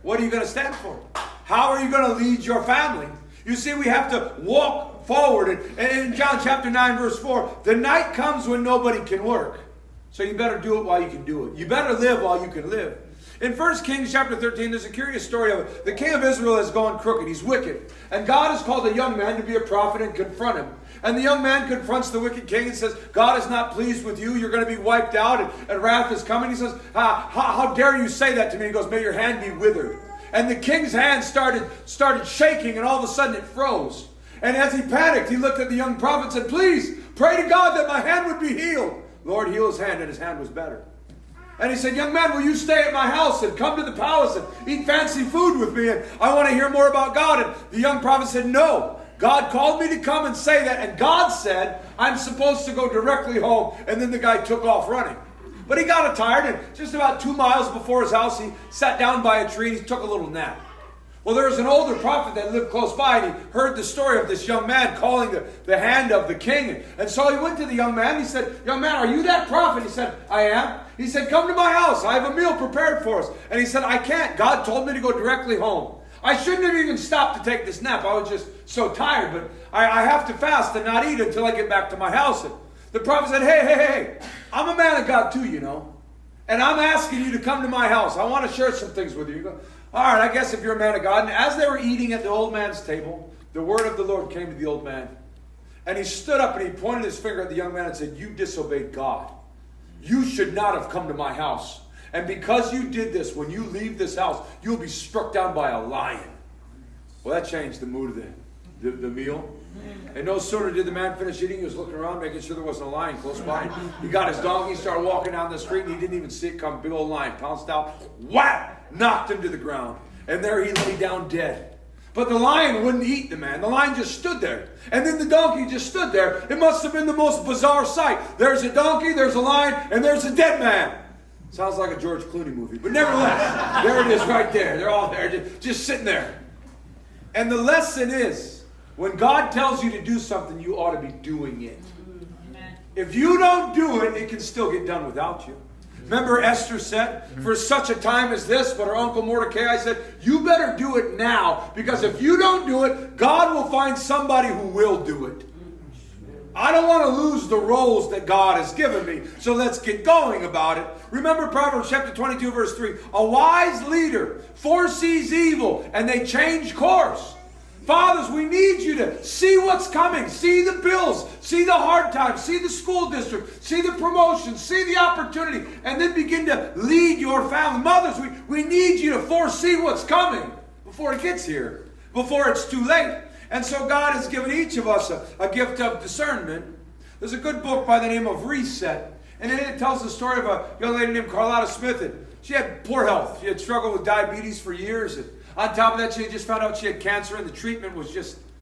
what are you going to stand for? How are you going to lead your family? You see, we have to walk forward. And in John chapter 9, verse 4, the night comes when nobody can work. So you better do it while you can do it. You better live while you can live. In 1 Kings chapter 13, there's a curious story of it. The king of Israel has gone crooked. He's wicked. And God has called a young man to be a prophet and confront him. And the young man confronts the wicked king and says, God is not pleased with you. You're going to be wiped out and wrath is coming. He says, how dare you say that to me? He goes, may your hand be withered. And the king's hand started shaking, and all of a sudden it froze. And as he panicked, he looked at the young prophet and said, please, pray to God that my hand would be healed. Lord, heal his hand, and his hand was better. And he said, young man, will you stay at my house and come to the palace and eat fancy food with me? And I want to hear more about God. And the young prophet said, no. God called me to come and say that. And God said, I'm supposed to go directly home. And then the guy took off running. But he got tired, and just about 2 miles before his house, he sat down by a tree and he took a little nap. Well, there was an older prophet that lived close by, and he heard the story of this young man calling the hand of the king. And so he went to the young man. He said, young man, are you that prophet? He said, I am. He said, come to my house. I have a meal prepared for us. And he said, I can't. God told me to go directly home. I shouldn't have even stopped to take this nap. I was just so tired, but I have to fast and not eat until I get back to my house. And the prophet said, hey, I'm a man of God too, you know. And I'm asking you to come to my house. I want to share some things with you. You go, all right, I guess if you're a man of God. And as they were eating at the old man's table, the word of the Lord came to the old man. And he stood up and he pointed his finger at the young man and said, you disobeyed God. You should not have come to my house. And because you did this, when you leave this house, you'll be struck down by a lion. Well, that changed the mood of the meal. And no sooner did the man finish eating, he was looking around, making sure there wasn't a lion close by. He got his donkey, started walking down the street, and he didn't even see it come. Big old lion pounced out, whap, knocked him to the ground. And there he lay down dead. But the lion wouldn't eat the man. The lion just stood there. And then the donkey just stood there. It must have been the most bizarre sight. There's a donkey, there's a lion, and there's a dead man. Sounds like a George Clooney movie. But nevertheless, there it is right there. They're all there, just sitting there. And the lesson is, when God tells you to do something, you ought to be doing it. Amen. If you don't do it, it can still get done without you. Remember Esther said, for such a time as this, but her uncle Mordecai said, you better do it now, because if you don't do it, God will find somebody who will do it. I don't want to lose the roles that God has given me, so let's get going about it. Remember Proverbs chapter 22, verse 3. A wise leader foresees evil, and they change course. Fathers, we need you to see what's coming. See the bills. See the hard times. See the school district. See the promotion. See the opportunity. And then begin to lead your family. Mothers, we need you to foresee what's coming before it gets here. Before it's too late. And so God has given each of us a gift of discernment. There's a good book by the name of Reset. And in it tells the story of a young lady named Carlotta Smith. And she had poor health. She had struggled with diabetes for years. And on top of that, she had just found out she had cancer, and the treatment was just